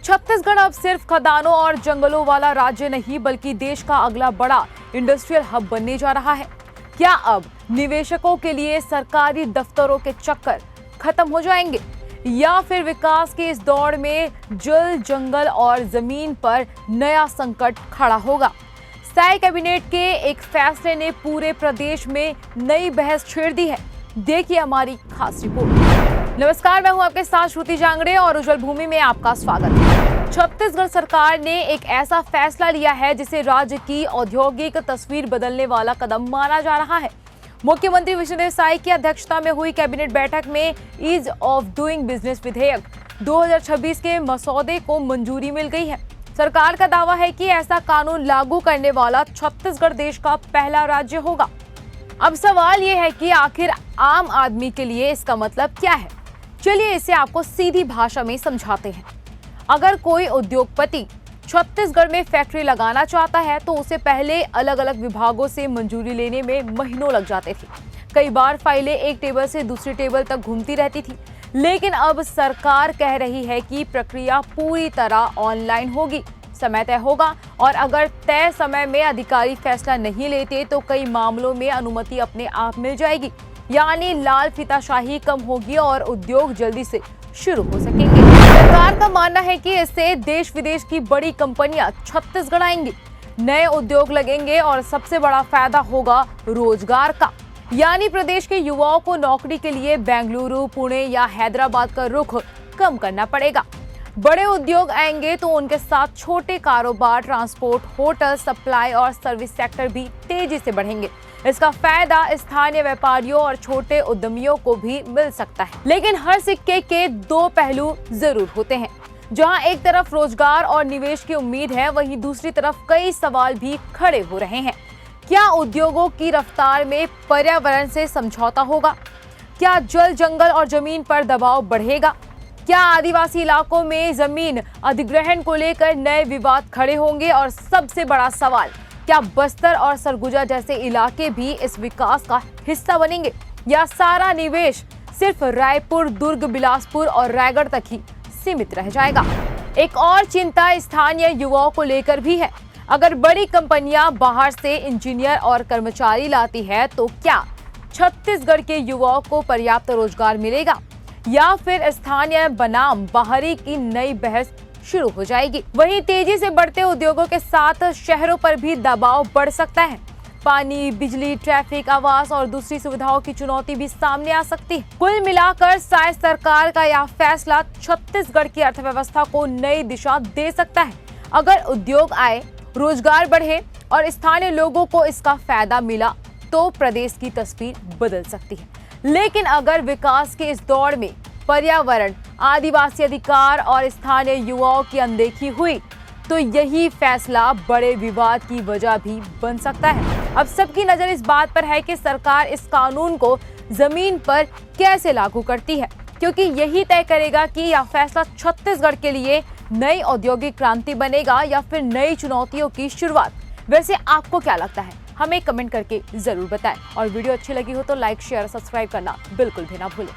छत्तीसगढ़ अब सिर्फ खदानों और जंगलों वाला राज्य नहीं बल्कि देश का अगला बड़ा इंडस्ट्रियल हब बनने जा रहा है। क्या अब निवेशकों के लिए सरकारी दफ्तरों के चक्कर खत्म हो जाएंगे या फिर विकास की इस दौड़ में जल, जंगल और जमीन पर नया संकट खड़ा होगा? स्थायी कैबिनेट के एक फैसले ने पूरे प्रदेश में नई बहस छेड़ दी है। देखिए हमारी खास रिपोर्ट। नमस्कार, मैं हूं आपके साथ श्रुति जांगड़े और उज्जवल भूमि में आपका स्वागत है। छत्तीसगढ़ सरकार ने एक ऐसा फैसला लिया है जिसे राज्य की औद्योगिक तस्वीर बदलने वाला कदम माना जा रहा है। मुख्यमंत्री विष्णुदेव साय की अध्यक्षता में हुई कैबिनेट बैठक में ईज ऑफ डूइंग बिजनेस विधेयक 2026 के मसौदे को मंजूरी मिल गई है। सरकार का दावा है कि ऐसा कानून लागू करने वाला छत्तीसगढ़ देश का पहला राज्य होगा। अब सवाल ये है कि आखिर आम आदमी के लिए इसका मतलब क्या है? चलिए इसे आपको सीधी भाषा में समझाते हैं। अगर कोई उद्योगपति छत्तीसगढ़ में फैक्ट्री लगाना चाहता है तो उसे पहले अलग अलग विभागों से मंजूरी लेने में महीनों लग जाते थे। कई बार फाइलें एक टेबल से दूसरी टेबल तक घूमती रहती थी, लेकिन अब सरकार कह रही है कि प्रक्रिया पूरी तरह ऑनलाइन होगी, समय तय होगा और अगर तय समय में अधिकारी फैसला नहीं लेते तो कई मामलों में अनुमति अपने आप मिल जाएगी। यानी लाल फीताशाही कम होगी और उद्योग जल्दी से शुरू हो सकेंगे। सरकार का मानना है कि इससे देश विदेश की बड़ी कंपनियां छत्तीसगढ़ आएंगी, नए उद्योग लगेंगे और सबसे बड़ा फायदा होगा रोजगार का। यानी प्रदेश के युवाओं को नौकरी के लिए बेंगलुरु, पुणे या हैदराबाद का रुख कम करना पड़ेगा। बड़े उद्योग आएंगे तो उनके साथ छोटे कारोबार, ट्रांसपोर्ट, होटल, सप्लाई और सर्विस सेक्टर भी तेजी से बढ़ेंगे। इसका फायदा स्थानीय व्यापारियों और छोटे उद्यमियों को भी मिल सकता है। लेकिन हर सिक्के के दो पहलू जरूर होते हैं। जहां एक तरफ रोजगार और निवेश की उम्मीद है, वहीं दूसरी तरफ कई सवाल भी खड़े हो रहे हैं। क्या उद्योगों की रफ्तार में पर्यावरण से समझौता होगा? क्या जल, जंगल और जमीन पर दबाव बढ़ेगा? क्या आदिवासी इलाकों में जमीन अधिग्रहण को लेकर नए विवाद खड़े होंगे? और सबसे बड़ा सवाल, क्या बस्तर और सरगुजा जैसे इलाके भी इस विकास का हिस्सा बनेंगे या सारा निवेश सिर्फ रायपुर, दुर्ग, बिलासपुर और रायगढ़ तक ही सीमित रह जाएगा? एक और चिंता स्थानीय युवाओं को लेकर भी है। अगर बड़ी कंपनियां बाहर से इंजीनियर और कर्मचारी लाती है तो क्या छत्तीसगढ़ के युवाओं को पर्याप्त रोजगार मिलेगा या फिर स्थानीय बनाम बाहरी की नई बहस शुरू हो जाएगी? वहीं तेजी से बढ़ते उद्योगों के साथ शहरों पर भी दबाव बढ़ सकता है। पानी, बिजली, ट्रैफिक, आवास और दूसरी सुविधाओं की चुनौती भी सामने आ सकती है। कुल मिलाकर साय सरकार का यह फैसला छत्तीसगढ़ की अर्थव्यवस्था को नई दिशा दे सकता है। अगर उद्योग आए, रोजगार बढ़े और स्थानीय लोगों को इसका फायदा मिला तो प्रदेश की तस्वीर बदल सकती है। लेकिन अगर विकास की इस दौड़ में पर्यावरण, आदिवासी अधिकार और स्थानीय युवाओं की अनदेखी हुई तो यही फैसला बड़े विवाद की वजह भी बन सकता है। अब सबकी नजर इस बात पर है कि सरकार इस कानून को जमीन पर कैसे लागू करती है, क्योंकि यही तय करेगा कि यह फैसला छत्तीसगढ़ के लिए नई औद्योगिक क्रांति बनेगा या फिर नई चुनौतियों की शुरुआत। वैसे आपको क्या लगता है? हमें कमेंट करके जरूर बताएं और वीडियो अच्छी लगी हो तो लाइक, शेयर, सब्सक्राइब करना बिल्कुल भी ना भूलें।